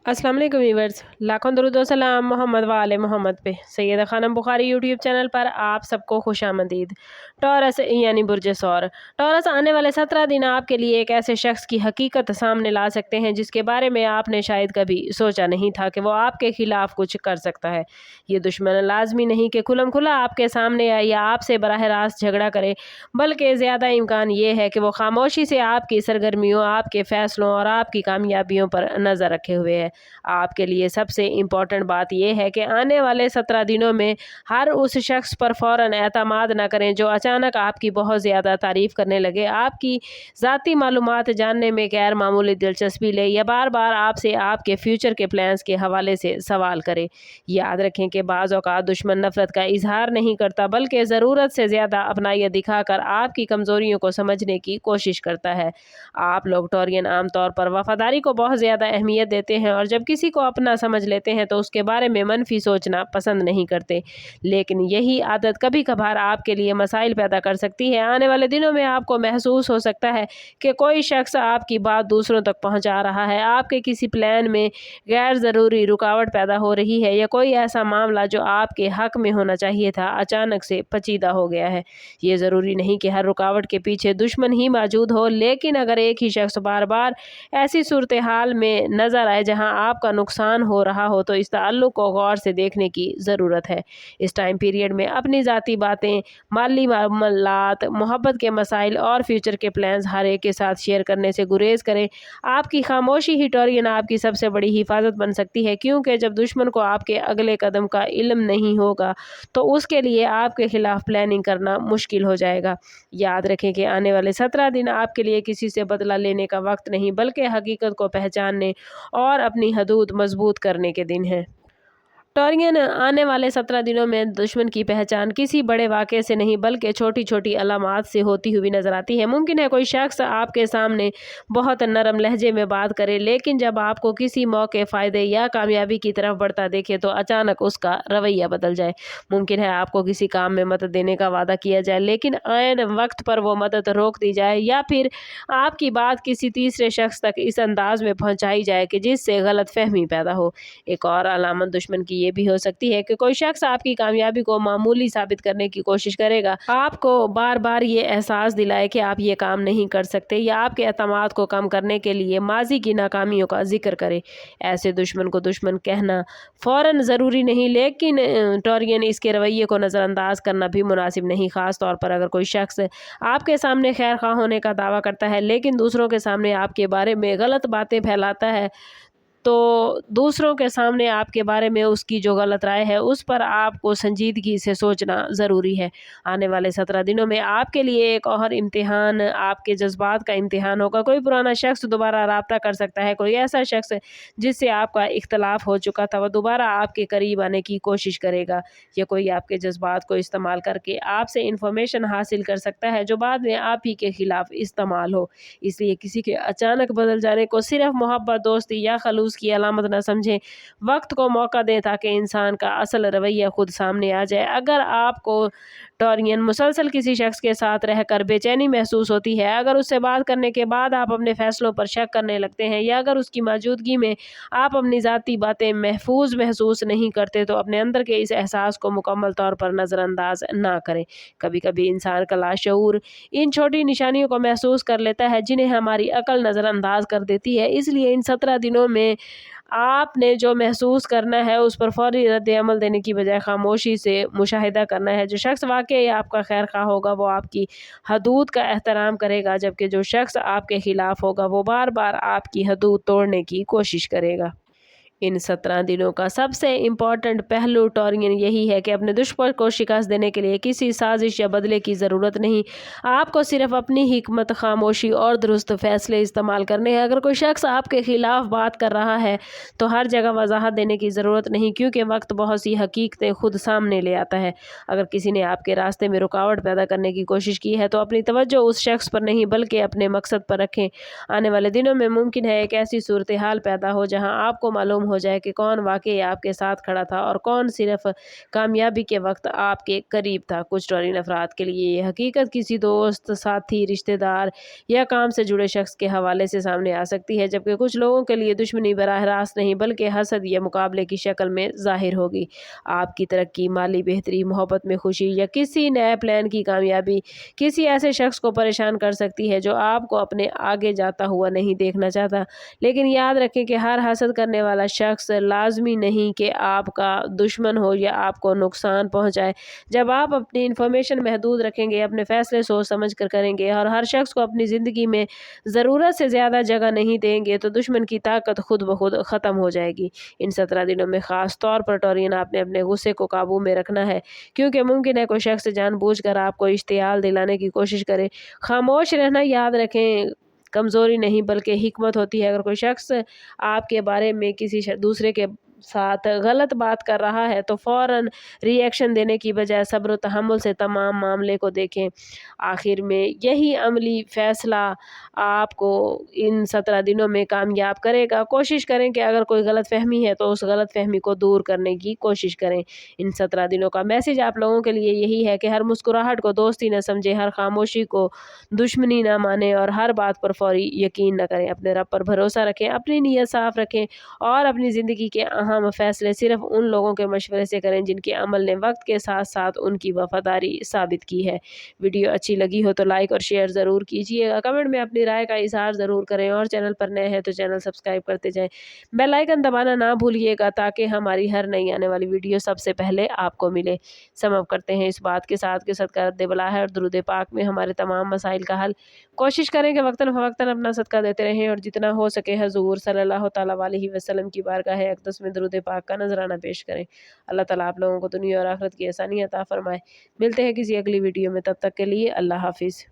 अस्सलाम वालेकुम व्यूअर्स, लाखों दरूद व सलाम मोहम्मद व आले मोहम्मद पे। सैयदा खानम बुखारी यूट्यूब चैनल पर आप सबको खुशामदीद। टॉरस यानी बुर्ज सौर। टॉरस आने वाले 17 दिन आपके लिए एक ऐसे शख्स की हकीकत सामने ला सकते हैं जिसके बारे में आपने शायद कभी सोचा नहीं था कि वो आपके खिलाफ कुछ कर सकता है। ये दुश्मन लाजमी नहीं कि खुलम खुला आपके सामने आए या आपसे बराह रास्त झगड़ा करे, बल्कि ज़्यादा इम्कान ये है कि वो खामोशी से आपकी सरगर्मियों, आपके फ़ैसलों और आपकी कामयाबियों पर नज़र रखे हुए है। आपके लिए सबसे इम्पॉर्टेंट बात यह है कि आने वाले 17 दिनों में हर उस शख्स पर फ़ौरन एतमाद न करें जो अचानक आपकी बहुत ज़्यादा तारीफ़ करने लगे, आपकी ज़ाती मालूमात जानने में गैर मामूली दिलचस्पी ले या बार बार आपसे आपके फ्यूचर के प्लान्स के हवाले से सवाल करे। याद रखें कि बाज़ औक़ात दुश्मन नफ़रत का इजहार नहीं करता, बल्कि ज़रूरत से ज़्यादा अपनायत दिखाकर आपकी कमज़ोरियों को समझने की कोशिश करता है। आप लोग टॉरियन आमतौर पर वफ़ादारी को बहुत ज़्यादा अहमियत देते हैं और जब किसी को अपना समझ लेते हैं तो उसके बारे में मनफी सोचना पसंद नहीं करते, लेकिन यही आदत कभी कभार आपके लिए मसाइल पैदा कर सकती है। आने वाले दिनों में आपको महसूस हो सकता है कि कोई शख्स आपकी बात दूसरों तक पहुंचा रहा है, आपके किसी प्लान में गैर ज़रूरी रुकावट पैदा हो रही है या कोई ऐसा मामला जो आपके हक में होना चाहिए था अचानक से पेचीदा हो गया है। ये ज़रूरी नहीं कि हर रुकावट के पीछे दुश्मन ही मौजूद हो, लेकिन अगर एक ही शख्स बार बार ऐसी सूरत हाल में नज़र आए जहां आपका नुकसान हो रहा हो तो इस ताल्लुक़ को गौर से देखने की ज़रूरत है। इस टाइम पीरियड में अपनी ज़ाती बातें, माली मामलात, मोहब्बत के मसाइल और फ्यूचर के प्लान्स हर एक के साथ शेयर करने से गुरेज करें। आपकी खामोशी ही टॉरियन आपकी सबसे बड़ी हिफाजत बन सकती है, क्योंकि जब दुश्मन को आपके अगले कदम का इल्म नहीं होगा तो उसके लिए आपके खिलाफ प्लानिंग करना मुश्किल हो जाएगा। याद रखें कि आने वाले 17 दिन आपके लिए किसी से बदला लेने का वक्त नहीं, बल्कि हकीकत को पहचानने और अपनी हदूद मजबूत करने के दिन हैं। टॉरियन आने वाले 17 दिनों में दुश्मन की पहचान किसी बड़े वाक़े से नहीं बल्कि छोटी छोटी अलामात से होती हुई नज़र आती है। मुमकिन है कोई शख्स आपके सामने बहुत नरम लहजे में बात करे, लेकिन जब आपको किसी मौके, फ़ायदे या कामयाबी की तरफ बढ़ता देखे तो अचानक उसका रवैया बदल जाए। मुमकिन है आपको किसी काम में मदद देने का वादा किया जाए, लेकिन ऐन वक्त पर वो मदद रोक दी जाए या फिर आपकी बात किसी तीसरे शख्स तक इस अंदाज में पहुँचाई जाए कि जिससे गलत फहमी पैदा हो। एक और अलामत दुश्मन की ये भी हो सकती है कि कोई शख्स आपकी कामयाबी को मामूली साबित करने की कोशिश करेगा, आपको बार बार ये एहसास दिलाए कि आप ये काम नहीं कर सकते या आपके एतमाद को कम करने के लिए माजी की नाकामियों का जिक्र करे। ऐसे दुश्मन को दुश्मन कहना फ़ौरन ज़रूरी नहीं, लेकिन टॉरियन इसके रवैये को नज़रअंदाज करना भी मुनासिब नहीं। ख़ास तौर पर अगर कोई शख्स आपके सामने खैर खा होने का दावा करता है लेकिन दूसरों के सामने आपके बारे में गलत बातें फैलाता है, तो दूसरों के सामने आपके बारे में उसकी जो गलत राय है उस पर आपको संजीदगी से सोचना ज़रूरी है। आने वाले 17 दिनों में आपके लिए एक और इम्तिहान आपके जज्बात का इम्तिहान होगा। कोई पुराना शख्स दोबारा राब्ता कर सकता है, कोई ऐसा शख्स जिससे आपका इख्तलाफ हो चुका था वह दोबारा आपके करीब आने की कोशिश करेगा, या कोई आपके जज्बात को इस्तेमाल करके आपसे इंफॉर्मेशन हासिल कर सकता है जो बाद में आप ही के ख़िलाफ़ इस्तेमाल हो। इसलिए किसी के अचानक बदल जाने को सिर्फ मोहब्बत, दोस्ती या खलूस की अलामत न समझें। वक्त को मौका दें ताकि इंसान का असल रवैया खुद सामने आ जाए। अगर आपको टॉरियन मुसलसल किसी शख्स के साथ रहकर बेचैनी महसूस होती है, अगर उससे बात करने के बाद आप अपने फ़ैसलों पर शक करने लगते हैं या अगर उसकी मौजूदगी में आप अपनी ज़ाती बातें महफूज महसूस नहीं करते, तो अपने अंदर के इस एहसास को मुकम्मल तौर पर नज़रअंदाज ना करें। कभी कभी इंसान का लाशऊर इन छोटी निशानियों को महसूस कर लेता है जिन्हें हमारी अकल नज़रअंदाज कर देती है। इसलिए इन 17 दिनों में आपने जो महसूस करना है उस पर फौरी रद्द अमल देने की बजाय खामोशी से मुशाहिदा करना है। जो शख्स वाकई आपका खैर खा होगा वो आपकी हदूद का एहतराम करेगा, जबकि जो शख्स आपके ख़िलाफ़ होगा वो बार बार आपकी हदूद तोड़ने की कोशिश करेगा। इन 17 दिनों का सबसे इम्पॉर्टेंट पहलू टॉरियन यही है कि अपने दुश्मन को शिकस्त देने के लिए किसी साजिश या बदले की ज़रूरत नहीं। आपको सिर्फ अपनी हिकमत, खामोशी और दुरुस्त फ़ैसले इस्तेमाल करने हैं। अगर कोई शख्स आपके ख़िलाफ़ बात कर रहा है तो हर जगह वजाहत देने की ज़रूरत नहीं, क्योंकि वक्त बहुत सी हकीकतें खुद सामने ले आता है। अगर किसी ने आपके रास्ते में रुकावट पैदा करने की कोशिश की है तो अपनी तवज्जो उस शख्स पर नहीं बल्कि अपने मकसद पर रखें। आने वाले दिनों में मुमकिन है एक ऐसी सूरत हाल पैदा हो जहाँ आपको मालूम हो जाए कि कौन वाकई आपके साथ खड़ा था और कौन सिर्फ कामयाबी के वक्त आपके करीब था। कुछ टॉरिन अफराद के लिए ये हकीकत किसी दोस्त, साथी, रिश्तेदार या काम से जुड़े शख्स के हवाले से सामने आ सकती है, जबकि कुछ लोगों के लिए दुश्मनी बराह रास्त नहीं बल्कि हसद या मुकाबले की शक्ल में जाहिर होगी। आपकी तरक्की, माली बेहतरी, मोहब्बत में खुशी या किसी नए प्लान की कामयाबी किसी ऐसे शख्स को परेशान कर सकती है जो आपको अपने आगे जाता हुआ नहीं देखना चाहता। लेकिन याद रखें कि हर हसद करने वाला शख्स लाजमी नहीं कि आपका दुश्मन हो या आपको नुकसान पहुंचाए। जब आप अपनी इंफॉर्मेशन महदूद रखेंगे, अपने फैसले सोच समझ कर करेंगे और हर शख्स को अपनी ज़िंदगी में ज़रूरत से ज़्यादा जगह नहीं देंगे, तो दुश्मन की ताकत खुद ब खुद ख़त्म हो जाएगी। इन 17 दिनों में ख़ास तौर पर टॉरियन आपने अपने गुस्से को काबू में रखना है, क्योंकि मुमकिन है कोई शख्स जानबूझकर आपको इश्तियाल दिलाने की कोशिश करे। खामोश रहना याद रखें कमज़ोरी नहीं बल्कि हिकमत होती है। अगर कोई शख्स आपके बारे में किसी दूसरे के साथ गलत बात कर रहा है तो फ़ौरन रिएक्शन देने की बजाय सब्र तहम्मुल से तमाम मामले को देखें। आखिर में यही अमली फ़ैसला आपको इन 17 दिनों में कामयाब करेगा। कोशिश करें कि अगर कोई गलतफ़हमी है तो उस गलतफ़हमी को दूर करने की कोशिश करें। इन 17 दिनों का मैसेज आप लोगों के लिए यही है कि हर मुस्कुराहट को दोस्ती न समझें, हर खामोशी को दुश्मनी ना मानें और हर बात पर फौरी यकीन न करें। अपने रब पर भरोसा रखें, अपनी नीयत साफ़ रखें और अपनी ज़िंदगी के अहम फ़ैसले सिर्फ उन लोगों के मशवरे से करें जिनके अमल ने वक्त के साथ साथ उनकी वफादारी साबित की है। वीडियो अच्छी लगी हो तो लाइक और शेयर ज़रूर कीजिएगा। कमेंट में अपनी राय का इजहार ज़रूर करें और चैनल पर नए हैं तो चैनल सब्सक्राइब करते जाएं। बेल आइकन दबाना ना भूलिएगा ताकि हमारी हर नई आने वाली वीडियो सबसे पहले आपको मिले। समअप करते हैं इस बात के साथ कि सदका रद्द बला है और दुरूद पाक में हमारे तमाम मसाइल का हल। कोशिश करें कि वक्तन फ़वक्तन अपना सदका देते रहें और जितना हो सके हजूर सल्लल्लाहु तआला अलैहि वसल्लम की बारगाह अक़दस में दुरूद पाक का नजराना पेश करें। अल्लाह ताला आप लोगों को दुनिया और आखिरत की आसानी अता फरमाए। मिलते हैं किसी अगली वीडियो में, तब तक के लिए अल्लाह हाफिज़।